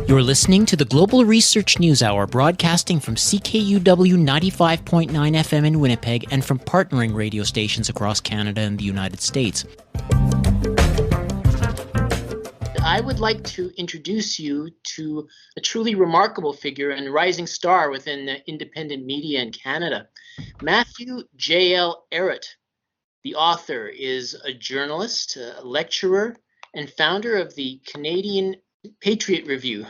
You're listening to the Global Research News Hour, broadcasting from CKUW 95.9 FM in Winnipeg and from partnering radio stations across Canada and the United States. I would like to introduce you to a truly remarkable figure and rising star within the independent media in Canada. Matthew J.L. Ehret, the author, is a journalist, a lecturer, and founder of the Canadian Patriot Review.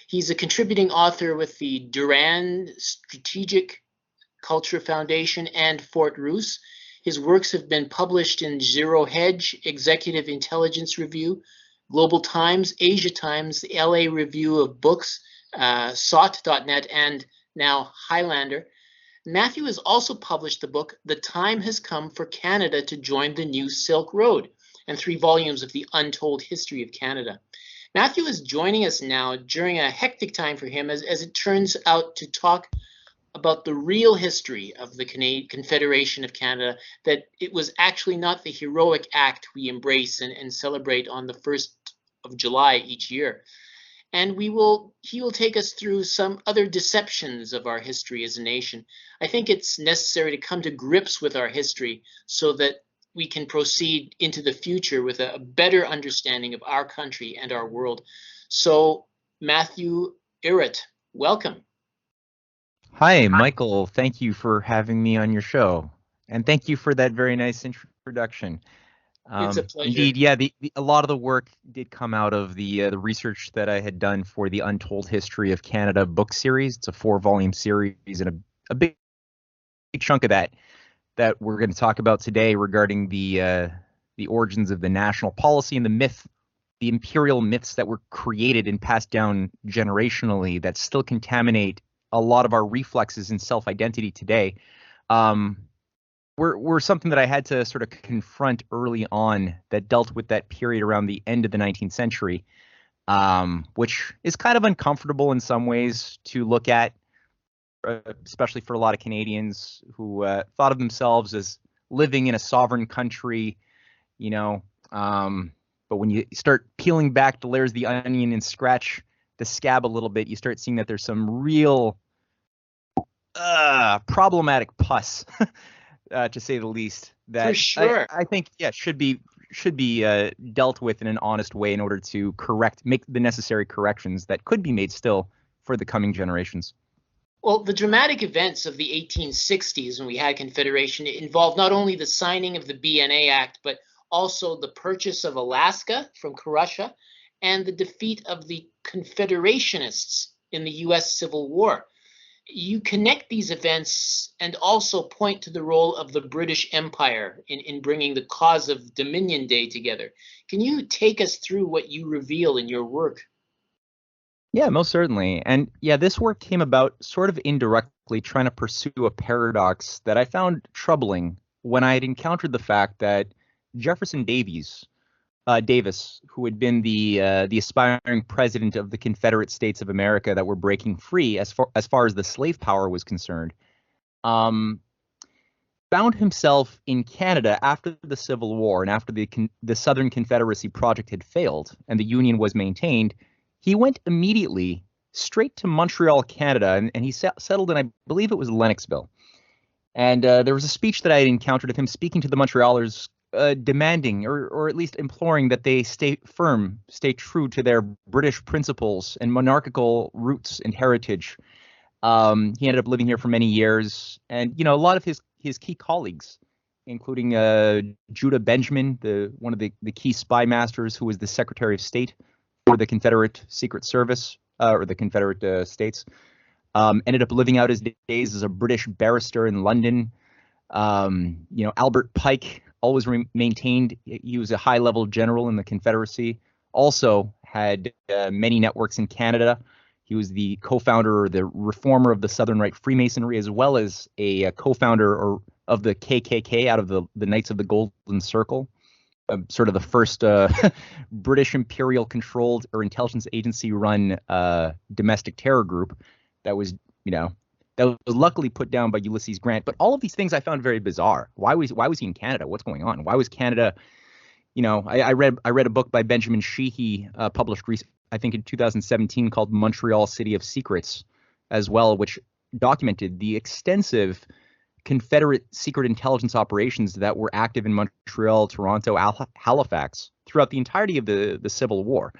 He's a contributing author with the Durand Strategic Culture Foundation and Fort Roos. His works have been published in Zero Hedge, Executive Intelligence Review, Global Times, Asia Times, the LA Review of Books, SOT.net, and now Highlander. Matthew has also published the book, The Time Has Come for Canada to Join the New Silk Road, and 3 volumes of the Untold History of Canada. Matthew is joining us now during a hectic time for him as it turns out to talk about the real history of the Confederation of Canada, that it was actually not the heroic act we embrace and celebrate on the 1st of July each year. And he will take us through some other deceptions of our history as a nation. I think it's necessary to come to grips with our history so that we can proceed into the future with a better understanding of our country and our world. So, Matthew Ehret, welcome. Hi, Michael. Thank you for having me on your show. And thank you for that very nice introduction. It's a pleasure. Indeed, yeah, a lot of the work did come out of the research that I had done for the Untold History of Canada book series. It's a 4-volume series, and a big chunk of that we're going to talk about today regarding the origins of the national policy and the imperial myths that were created and passed down generationally that still contaminate a lot of our reflexes and self-identity today. Were something that I had to sort of confront early on that dealt with that period around the end of the 19th century, which is kind of uncomfortable in some ways to look at, especially for a lot of Canadians who thought of themselves as living in a sovereign country, you know. But when you start peeling back the layers of the onion and scratch the scab a little bit, you start seeing that there's some real problematic pus, to say the least. That for sure. I think should be dealt with in an honest way in order to make the necessary corrections that could be made still for the coming generations. Well, the dramatic events of the 1860s when we had Confederation involved not only the signing of the BNA Act, but also the purchase of Alaska from Russia and the defeat of the Confederationists in the U.S. Civil War. You connect these events and also point to the role of the British Empire in bringing the cause of Dominion Day together. Can you take us through what you reveal in your work? Yeah, most certainly. And yeah, this work came about sort of indirectly, trying to pursue a paradox that I found troubling when I had encountered the fact that Jefferson Davis, who had been the aspiring president of the Confederate States of America that were breaking free as far as the slave power was concerned, found himself in Canada after the Civil War and after the Southern Confederacy project had failed and the Union was maintained. He went immediately straight to Montreal, Canada, and he settled in, I believe it was Lennoxville. And there was a speech that I had encountered of him speaking to the Montrealers, demanding or at least imploring that they stay true to their British principles and monarchical roots and heritage. He ended up living here for many years, and a lot of his key colleagues, including Judah Benjamin, one of the key spy masters who was the Secretary of State for the Confederate Secret Service or the Confederate States, ended up living out his days as a British barrister in London. Albert Pike always maintained he was a high-level general in the Confederacy, also had many networks in Canada. He was the co-founder or the reformer of the Southern Rite Freemasonry, as well as a co-founder of the KKK out of the Knights of the Golden Circle, sort of the first British Imperial controlled or intelligence agency run domestic terror group that was luckily put down by Ulysses Grant. But all of these things I found very bizarre. Why was he in Canada? What's going on? Why was Canada? I read a book by Benjamin Sheehy, published I think in 2017 called Montreal City of Secrets as well, which documented the extensive Confederate secret intelligence operations that were active in Montreal, Toronto, Halifax throughout the entirety of the Civil War,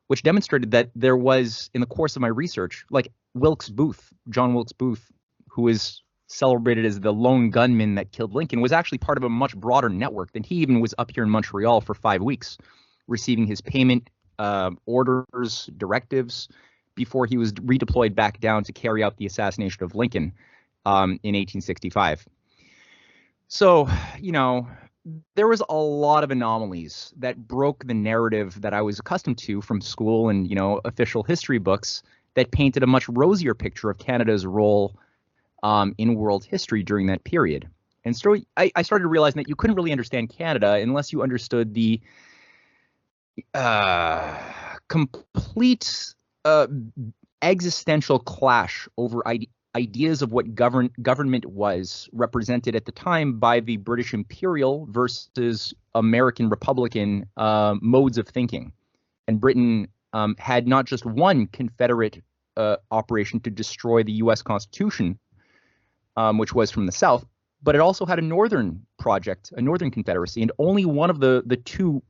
which demonstrated that there was, in the course of my research, like John Wilkes Booth, who is celebrated as the lone gunman that killed Lincoln, was actually part of a much broader network than he even was up here in Montreal for 5 weeks, receiving his payment, orders, directives, before he was redeployed back down to carry out the assassination of Lincoln in 1865. So, there was a lot of anomalies that broke the narrative that I was accustomed to from school and, official history books that painted a much rosier picture of Canada's role in world history during that period. And so I started realizing that you couldn't really understand Canada unless you understood the complete existential clash over ideas of what government was, represented at the time by the British Imperial versus American Republican modes of thinking. And Britain had not just one Confederate operation to destroy the U.S. Constitution, which was from the South, but it also had a northern project, a northern confederacy, and only one of the two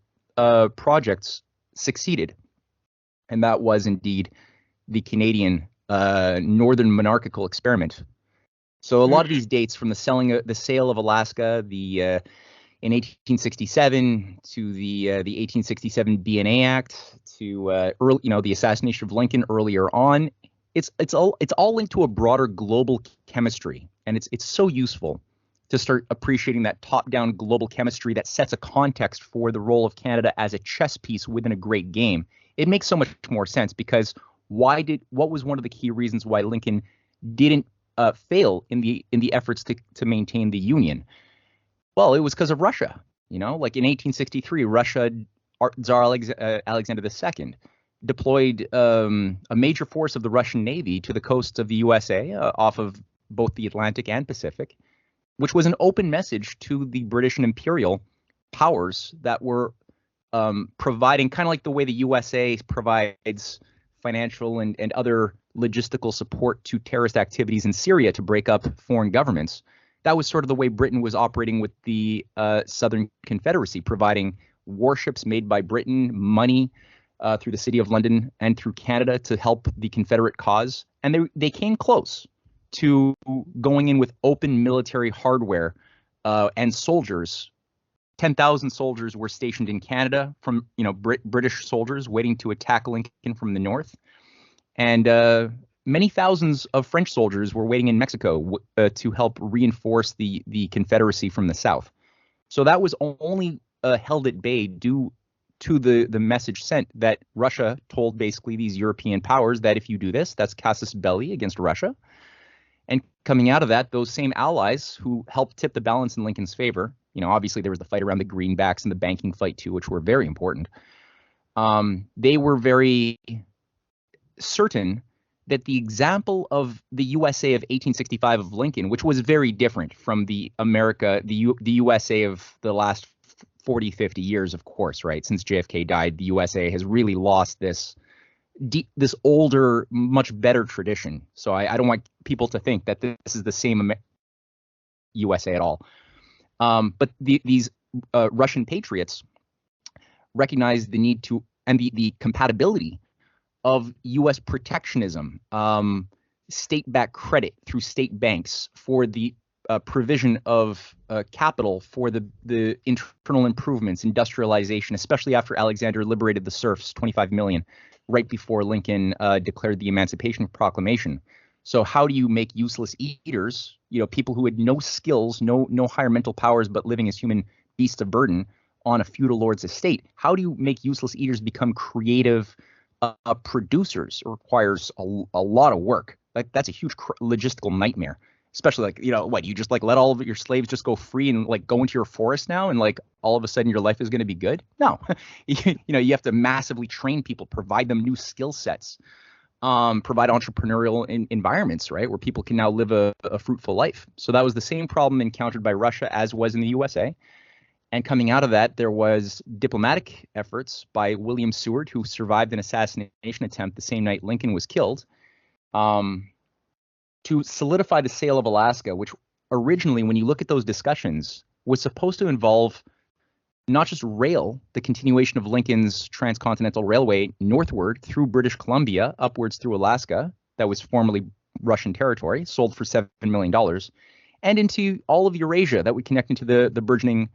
projects succeeded. And that was indeed the Canadian northern monarchical experiment. So a lot of these dates, from the sale of Alaska, in 1867 to the 1867 BNA Act, to the assassination of Lincoln earlier on, it's all linked to a broader global chemistry, and it's so useful to start appreciating that top-down global chemistry that sets a context for the role of Canada as a chess piece within a great game. It makes so much more sense, because what was one of the key reasons why Lincoln didn't fail in the efforts to maintain the Union? Well, it was because of Russia. Like in 1863, Russia, Tsar Alexander II deployed a major force of the Russian Navy to the coasts of the USA, off of both the Atlantic and Pacific, which was an open message to the British and Imperial powers that were providing, kind of like the way the USA provides financial and other logistical support to terrorist activities in Syria to break up foreign governments. That was sort of the way Britain was operating with the Southern Confederacy, providing warships made by Britain, money through the City of London and through Canada to help the Confederate cause. And they came close to going in with open military hardware and soldiers. 10,000 soldiers were stationed in Canada from, British soldiers waiting to attack Lincoln from the north. And many thousands of French soldiers were waiting in Mexico to help reinforce the Confederacy from the south. So that was only held at bay due to the message sent that Russia told basically these European powers that if you do this, that's casus belli against Russia. And coming out of that, those same allies who helped tip the balance in Lincoln's favor, obviously there was the fight around the greenbacks and the banking fight too, which were very important. They were very certain that the example of the USA of 1865 of Lincoln, which was very different from the USA of the last 40, 50 years, of course, right? Since JFK died, the USA has really lost this older, much better tradition. So I don't want people to think that this is the same USA at all. But these Russian patriots recognized the need to, and the compatibility of U.S. protectionism, state-backed credit through state banks for the provision of capital for the internal improvements, industrialization, especially after Alexander liberated the serfs, 25 million, right before Lincoln declared the Emancipation Proclamation. So how do you make useless eaters, people who had no skills, no higher mental powers, but living as human beasts of burden on a feudal lord's estate? How do you make useless eaters become creative producers? It requires a lot of work. Like that's a huge logistical nightmare. Especially you just let all of your slaves just go free and go into your forest now and all of a sudden your life is going to be good? No, you have to massively train people, provide them new skill sets, provide entrepreneurial environments, right, where people can now live a fruitful life. So that was the same problem encountered by Russia as was in the USA. And coming out of that, there was diplomatic efforts by William Seward, who survived an assassination attempt the same night Lincoln was killed, um, to solidify the sale of Alaska, which originally, when you look at those discussions, was supposed to involve not just rail, the continuation of Lincoln's transcontinental railway northward through British Columbia, upwards through Alaska, that was formerly Russian territory, sold for $7 million, and into all of Eurasia that would connect into the burgeoning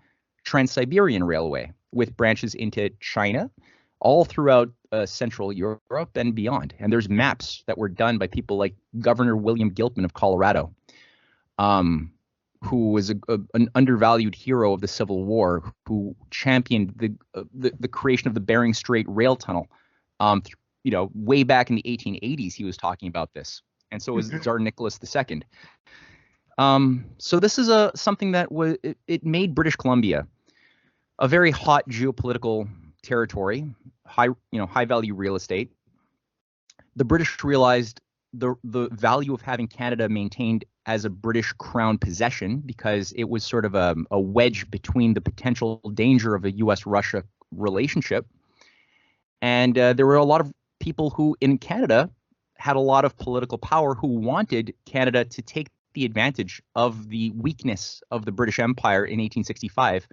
Trans-Siberian Railway, with branches into China, all throughout Central Europe and beyond. And there's maps that were done by people like Governor William Gilpin of Colorado, who was an undervalued hero of the Civil War, who championed the creation of the Bering Strait rail tunnel. Way back in the 1880s, he was talking about this, and so was Tsar Nicholas II. So this is something that it made British Columbia a very hot geopolitical territory, high value real estate. The British realized the value of having Canada maintained as a British crown possession, because it was sort of a wedge between the potential danger of a U.S.-Russia relationship. And there were a lot of people who in Canada had a lot of political power who wanted Canada to take the advantage of the weakness of the British Empire in 1865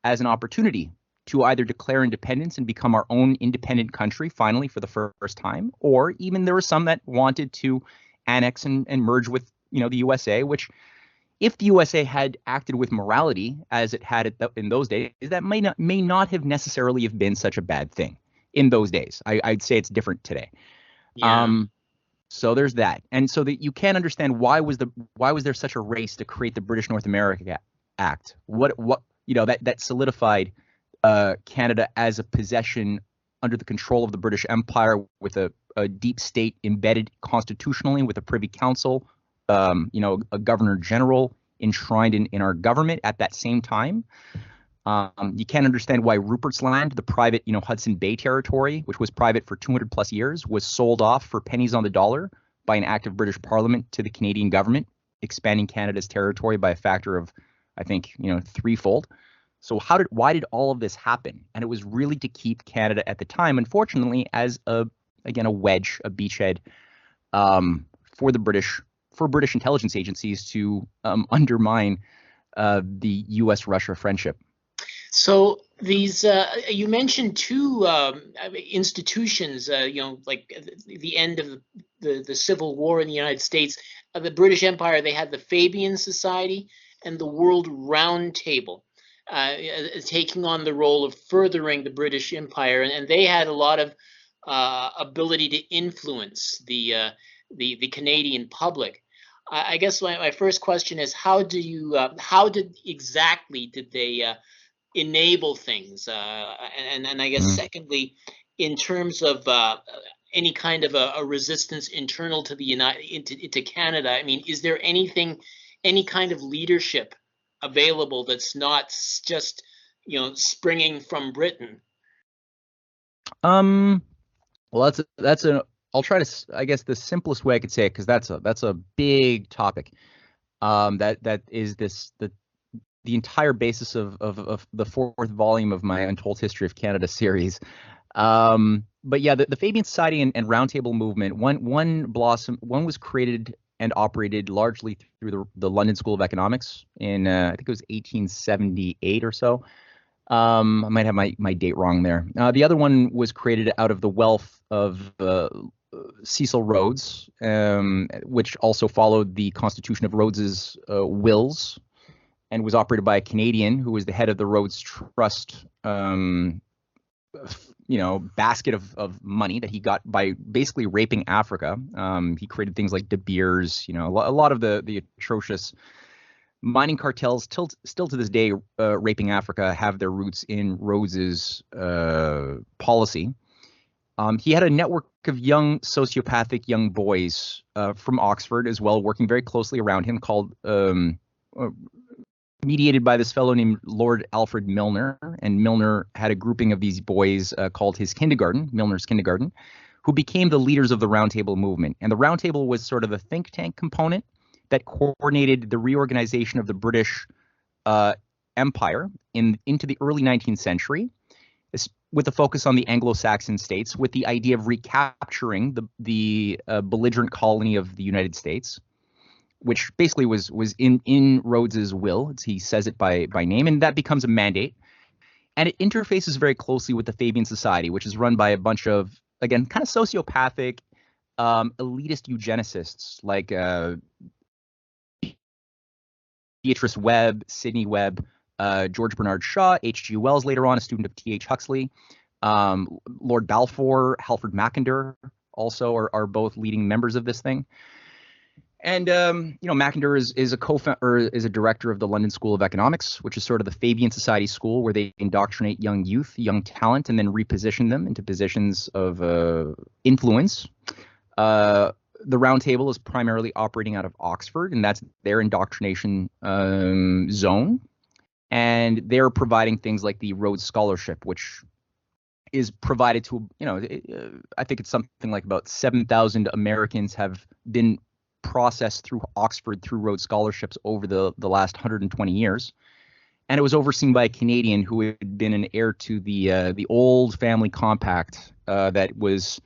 as an opportunity to either declare independence and become our own independent country finally for the first time, or even there were some that wanted to annex and merge with the USA, which, if the USA had acted with morality as it had in those days, that may not have necessarily have been such a bad thing in those days. I'd say it's different today. Yeah. So there's that, and so that you can't understand why was there such a race to create the British North America Act? What that solidified Canada as a possession under the control of the British Empire, with a deep state embedded constitutionally, with a Privy Council, a Governor General enshrined in our government at that same time. You can't understand why Rupert's Land, the private, Hudson Bay Territory, which was private for 200 plus years, was sold off for pennies on the dollar by an act of British Parliament to the Canadian government, expanding Canada's territory by a factor of, I think, threefold. So why did all of this happen? And it was really to keep Canada at the time, unfortunately, as a wedge, a beachhead for British intelligence agencies to undermine the U.S.-Russia friendship. So these, you mentioned two institutions, like the end of the Civil War in the United States, the British Empire. They had the Fabian Society and the World Round Table, taking on the role of furthering the British Empire, and they had a lot of ability to influence the Canadian public. I guess my first question is, how exactly did they enable things? And I guess secondly, in terms of any kind of a resistance internal to into Canada, I mean, is there any kind of leadership available that's not just springing from Britain? Well, I'll try to, I guess the simplest way I could say it, because that's a big topic. That is the entire basis of the fourth volume of my Untold History of Canada series. But yeah, the Fabian Society and Roundtable movement, one was created and operated largely through the London School of Economics in I think it was 1878 or so. I might have my date wrong there. The other one was created out of the wealth of Cecil Rhodes, which also followed the Constitution of Rhodes's wills, and was operated by a Canadian who was the head of the Rhodes Trust, basket of money that he got by basically raping Africa. He created things like De Beers, a lot of the atrocious mining cartels still to this day raping Africa have their roots in Rhodes's policy. He had a network of young sociopathic young boys from Oxford as well, working very closely around him, called mediated by this fellow named Lord Alfred Milner. And Milner had a grouping of these boys called his kindergarten, Milner's kindergarten, who became the leaders of the Roundtable movement. And the Roundtable was sort of a think tank component that coordinated the reorganization of the British Empire into the early 19th century, with a focus on the Anglo-Saxon states, with the idea of recapturing the belligerent colony of the United States, which basically was in Rhodes's will. He says it by name, and that becomes a mandate. And it interfaces very closely with the Fabian Society, which is run by a bunch of, again, kind of sociopathic, elitist eugenicists like Beatrice Webb, Sidney Webb, George Bernard Shaw, H.G. Wells later on, a student of T.H. Huxley, Lord Balfour, Halford Mackinder also are both leading members of this thing. And Mackinder is a director of the London School of Economics, which is sort of the Fabian Society school where they indoctrinate young youth, young talent, and then reposition them into positions of influence. The Round Table is primarily operating out of Oxford, and that's their indoctrination zone. And they're providing things like the Rhodes Scholarship, which is provided to, I think it's something like about 7,000 Americans have been processed through Oxford through Rhodes Scholarships over the last 120 years. And it was overseen by a Canadian who had been an heir to the old family compact that was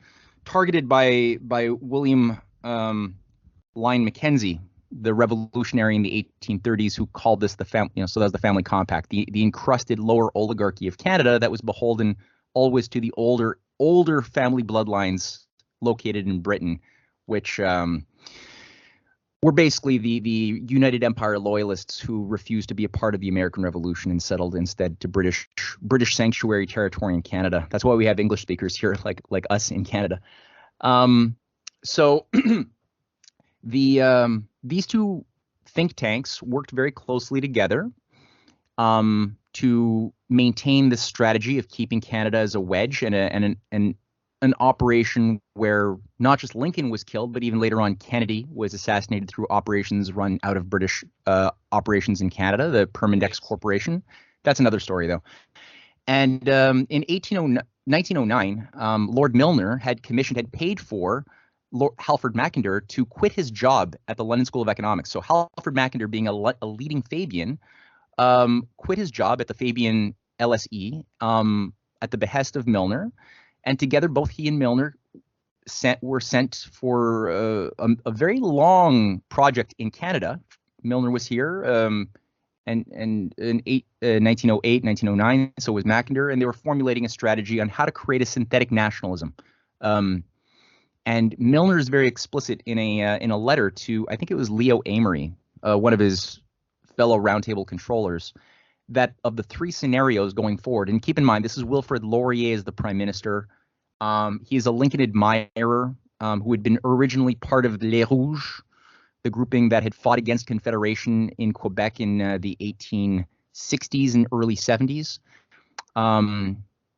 targeted by William Lyon Mackenzie, the revolutionary in the 1830s, who called this the family, so that's the family compact, the encrusted lower oligarchy of Canada that was beholden always to the older family bloodlines located in Britain, which were basically the United Empire loyalists who refused to be a part of the American Revolution and settled instead to British sanctuary territory in Canada. That's why we have English speakers here, like us in Canada. So these two think tanks worked very closely together to maintain this strategy of keeping Canada as a wedge and an operation where not just Lincoln was killed, but even later on Kennedy was assassinated through operations run out of British operations in Canada, the Permindex Corporation. That's another story, though. And in 1909, Lord Milner had paid for Halford Mackinder to quit his job at the London School of Economics. So Halford Mackinder, being a leading Fabian, quit his job at the Fabian LSE at the behest of Milner. And together, both he and Milner were sent for a very long project in Canada. Milner was here and in 1908, 1909, so was Mackinder, and they were formulating a strategy on how to create a synthetic nationalism. And Milner is very explicit in a letter to, I think it was Leo Amory, one of his fellow Roundtable controllers, that of the three scenarios going forward, and keep in mind, this is Wilfrid Laurier as the prime minister. He is a Lincoln admirer who had been originally part of Les Rouges, the grouping that had fought against Confederation in Quebec in the 1860s and early 70s.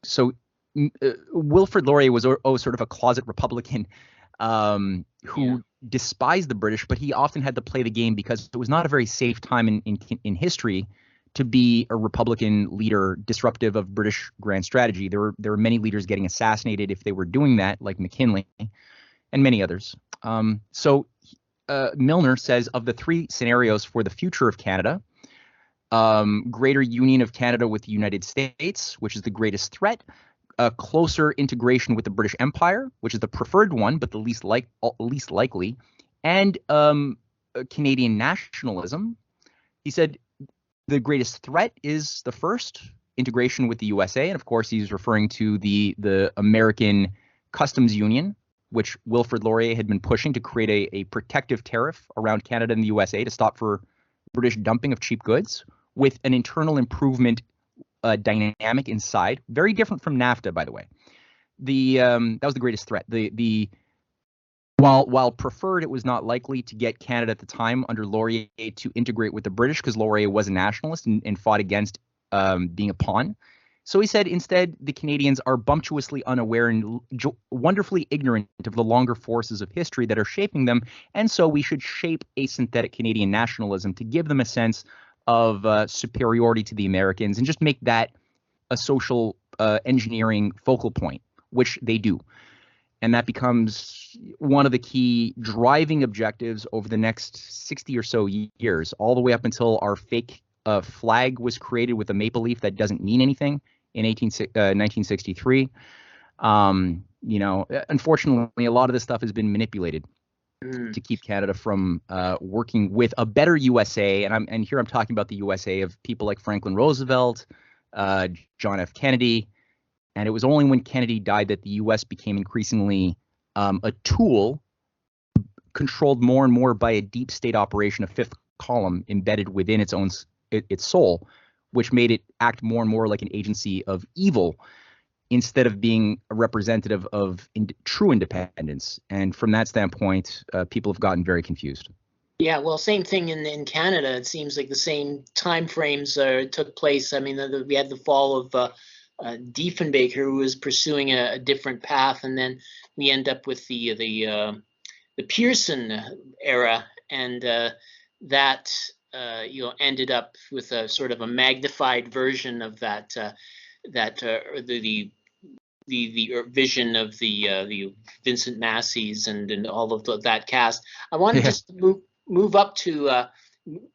So Wilfrid Laurier was sort of a closet Republican who despised the British, but he often had to play the game because it was not a very safe time in history to be a Republican leader disruptive of British grand strategy. There were many leaders getting assassinated if they were doing that, like McKinley and many others. So Milner says of the three scenarios for the future of Canada, greater union of Canada with the United States, which is the greatest threat, closer integration with the British Empire, which is the preferred one, but the least likely, and Canadian nationalism. He said the greatest threat is the first, integration with the USA. And of course, he's referring to the American Customs Union, which Wilfrid Laurier had been pushing to create a protective tariff around Canada and the USA to stop for British dumping of cheap goods, with an internal improvement dynamic inside. Very different from NAFTA, by the way. That was the greatest threat. While preferred, it was not likely to get Canada at the time under Laurier to integrate with the British, because Laurier was a nationalist and fought against being a pawn. So he said instead the Canadians are bumptiously unaware and wonderfully ignorant of the longer forces of history that are shaping them, and so we should shape a synthetic Canadian nationalism to give them a sense of superiority to the Americans and just make that a social engineering focal point, which they do. And that becomes one of the key driving objectives over the next 60 or so years, all the way up until our fake a flag was created with a maple leaf that doesn't mean anything in 1963. Unfortunately, a lot of this stuff has been manipulated to keep Canada from working with a better USA. And here I'm talking about the USA of people like Franklin Roosevelt, John F. Kennedy. And it was only when Kennedy died that the U.S. became increasingly a tool controlled more and more by a deep state operation, a fifth column embedded within its soul, which made it act more and more like an agency of evil instead of being a representative of true independence. And from that standpoint, people have gotten very confused. Yeah, well, same thing in Canada. It seems like the same time frames took place. I mean, we had the fall of Diefenbaker, who was pursuing a different path, and then we end up with the Pearson era, and that ended up with a sort of a magnified version of that the vision of the Vincent Massey's and all of that cast. I want to just move up to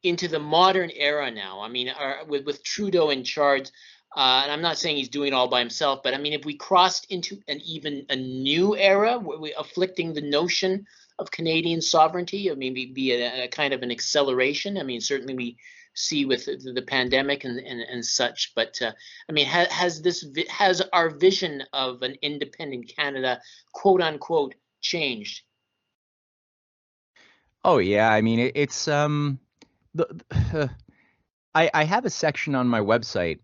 into the modern era now. I mean, with Trudeau in charge. And I'm not saying he's doing it all by himself, but I mean, if we crossed into even a new era, afflicting the notion of Canadian sovereignty, I mean, be a kind of an acceleration. I mean, certainly we see with the pandemic and such, but I mean, has our vision of an independent Canada, quote unquote, changed? Oh yeah, I mean, I have a section on my website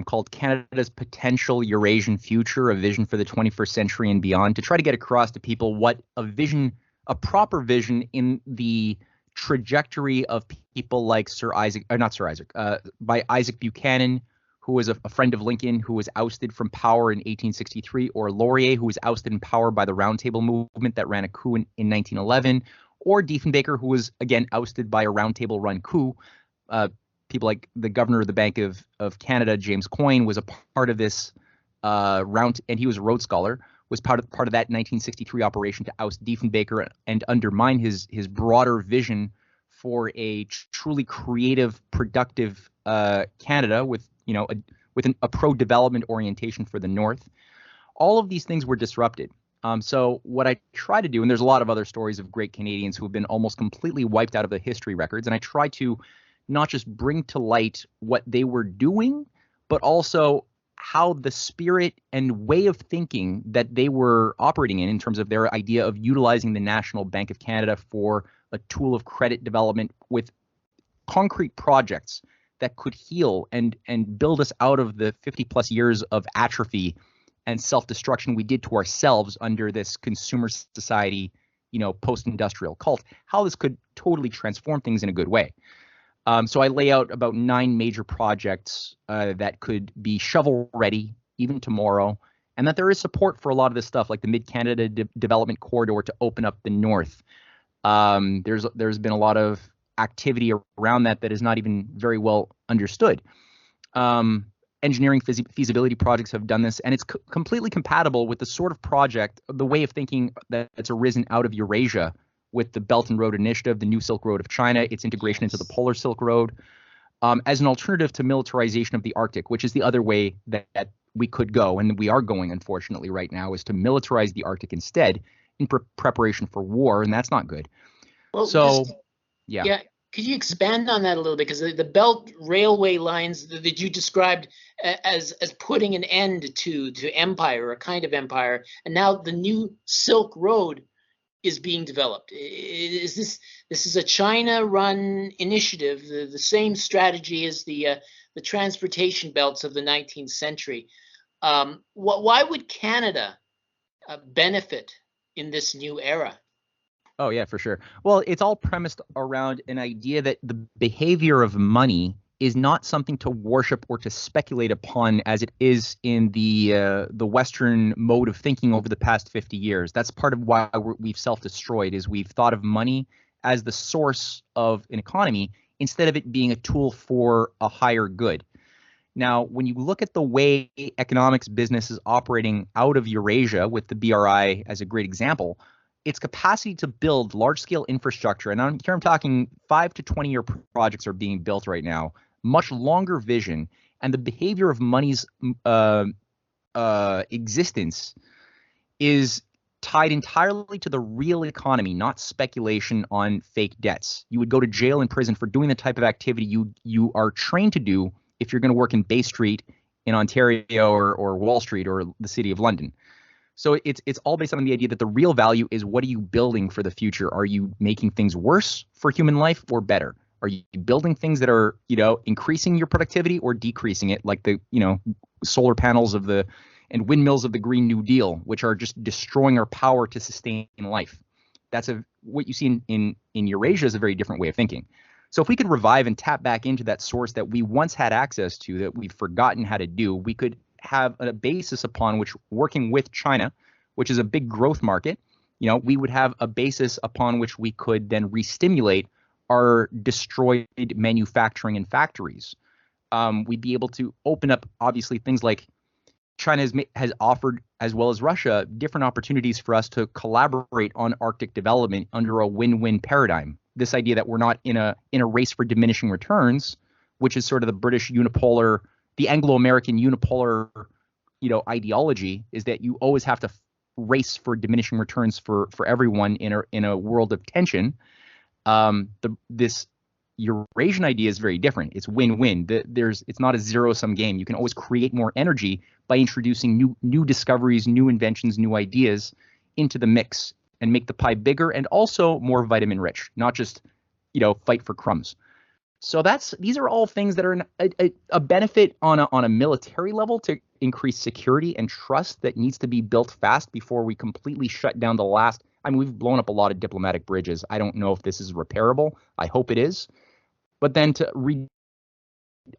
called Canada's Potential Eurasian Future, a vision for the 21st century and beyond, to try to get across to people what a proper vision in the trajectory of people like by Isaac Buchanan, who was a friend of Lincoln, who was ousted from power in 1863, or Laurier, who was ousted in power by the Round Table movement that ran a coup in 1911, or Diefenbaker, who was, again, ousted by a Round Table run coup. People like the governor of the Bank of Canada, James Coyne, was a part of this and he was a Rhodes Scholar, was part of that 1963 operation to oust Diefenbaker and undermine his broader vision for a truly creative, productive Canada with a pro-development orientation for the North. All of these things were disrupted. So what I try to do, and there's a lot of other stories of great Canadians who have been almost completely wiped out of the history records, and I try to not just bring to light what they were doing, but also how the spirit and way of thinking that they were operating in terms of their idea of utilizing the National Bank of Canada for a tool of credit development with concrete projects that could heal and build us out of the 50 plus years of atrophy and self-destruction we did to ourselves under this consumer society, post-industrial cult, how this could totally transform things in a good way. So I lay out about 9 major projects that could be shovel ready even tomorrow, and that there is support for a lot of this stuff, like the Mid-Canada Development Corridor to open up the North. There's been a lot of activity around that is not even very well understood. Engineering feasibility projects have done this, and it's completely compatible with the sort of project, the way of thinking that's arisen out of Eurasia, with the Belt and Road Initiative, the New Silk Road of China, its integration into the Polar Silk Road, as an alternative to militarization of the Arctic, which is the other way that we could go, and we are going, unfortunately, right now, is to militarize the Arctic instead in preparation for war, and that's not good. Well, yeah. Could you expand on that a little bit? Because the Belt Railway lines that you described as putting an end to empire, a kind of empire, and now the New Silk Road is being developed. This is a China-run initiative, the same strategy as the transportation belts of the 19th century. Why would Canada benefit in this new era? Oh, yeah, for sure. Well, it's all premised around an idea that the behavior of money is not something to worship or to speculate upon as it is in the Western mode of thinking over the past 50 years. That's part of why we've self-destroyed, is we've thought of money as the source of an economy instead of it being a tool for a higher good. Now, when you look at the way economics business is operating out of Eurasia, with the BRI as a great example, its capacity to build large-scale infrastructure, and here I'm talking 5 to 20-year projects are being built right now, much longer vision, and the behavior of money's existence is tied entirely to the real economy, not speculation on fake debts. You would go to jail and prison for doing the type of activity you are trained to do if you're going to work in Bay Street in Ontario or Wall Street or the City of London. So it's all based on the idea that the real value is, what are you building for the future? Are you making things worse for human life or better? Are you building things that are, increasing your productivity or decreasing it, like the, solar panels and windmills of the Green New Deal, which are just destroying our power to sustain life? That's what you see in Eurasia is a very different way of thinking. So if we could revive and tap back into that source that we once had access to, that we've forgotten how to do, we could have a basis upon which, working with China, which is a big growth market, we would have a basis upon which we could then re-stimulate our destroyed manufacturing and factories. We'd be able to open up, obviously, things like China has offered, as well as Russia, different opportunities for us to collaborate on Arctic development under a win-win paradigm. This idea that we're not in a race for diminishing returns, which is sort of the British unipolar, the Anglo-American unipolar, ideology, is that you always have to race for diminishing returns for everyone in a world of tension. This Eurasian idea is very different. It's win-win. It's not a zero-sum game. You can always create more energy by introducing new discoveries, new inventions, new ideas into the mix, and make the pie bigger and also more vitamin rich, not just fight for crumbs. So these are all things that are a benefit on a military level to increase security and trust that needs to be built fast before we completely shut down the last. I mean, we've blown up a lot of diplomatic bridges. I don't know if this is repairable. I hope it is. But then to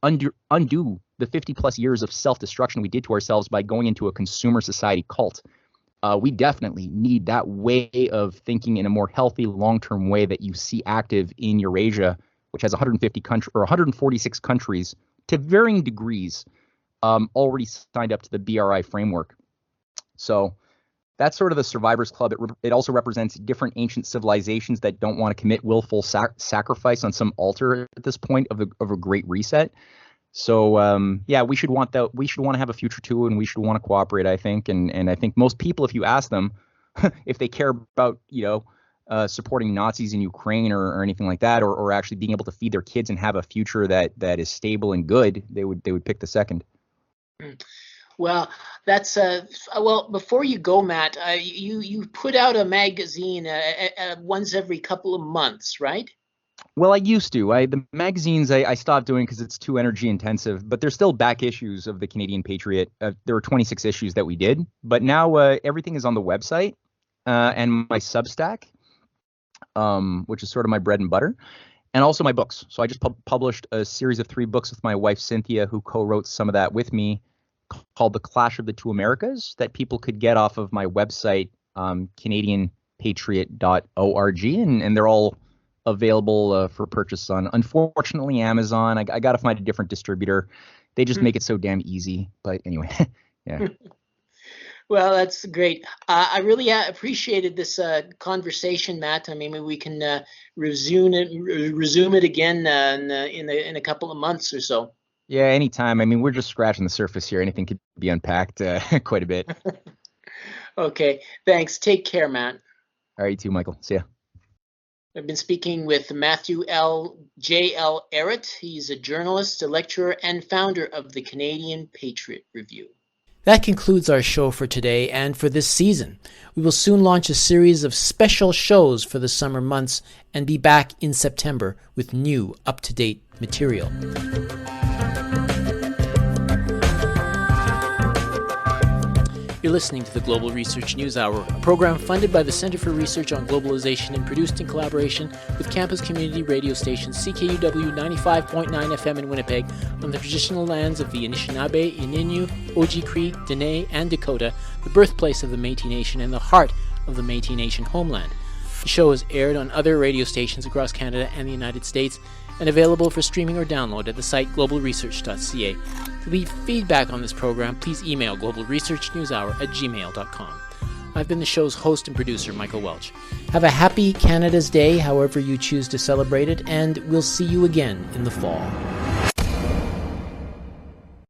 undo the 50 plus years of self-destruction we did to ourselves by going into a consumer society cult, we definitely need that way of thinking in a more healthy, long-term way that you see active in Eurasia, which has 146 countries to varying degrees already signed up to the BRI framework. So that's sort of the Survivors Club. It also represents different ancient civilizations that don't want to commit willful sacrifice on some altar at this point of a great reset. So we should want that. We should want to have a future too, and we should want to cooperate, I think. And I think most people, if you ask them, if they care about supporting Nazis in Ukraine or anything like that, or actually being able to feed their kids and have a future that is stable and good, they would pick the second. Well, that's before you go, Matt, you put out a magazine once every couple of months, right? Well, I used to. The magazines I stopped doing because it's too energy intensive, but there's still back issues of the Canadian Patriot. There were 26 issues that we did, but now everything is on the website and my Substack, which is sort of my bread and butter, and also my books. So I just published a series of 3 books with my wife, Cynthia, who co-wrote some of that with me, called The Clash of the Two Americas, that people could get off of my website, CanadianPatriot.org, and they're all available for purchase on, unfortunately, Amazon. I got to find a different distributor. They just make it so damn easy. But anyway, yeah. Well, that's great. I really appreciated this conversation, Matt. I mean, we can resume it again in a couple of months or so. Yeah, anytime. I mean, we're just scratching the surface here. Anything could be unpacked quite a bit. Okay, thanks. Take care, Matt. All right, you too, Michael. See ya. I've been speaking with Matthew J.L. Ehret. He's a journalist, a lecturer, and founder of the Canadian Patriot Review. That concludes our show for today and for this season. We will soon launch a series of special shows for the summer months and be back in September with new, up-to-date material. You're listening to the Global Research News Hour, a program funded by the Center for Research on Globalization and produced in collaboration with campus community radio station CKUW 95.9 FM in Winnipeg on the traditional lands of the Anishinaabe, Ininu, Oji-Cree, Dene, and Dakota, the birthplace of the Métis Nation and the heart of the Métis Nation homeland. The show is aired on other radio stations across Canada and the United States and available for streaming or download at the site globalresearch.ca. To leave feedback on this program, please email globalresearchnewshour@gmail.com. I've been the show's host and producer, Michael Welch. Have a happy Canada's Day, however you choose to celebrate it, and we'll see you again in the fall.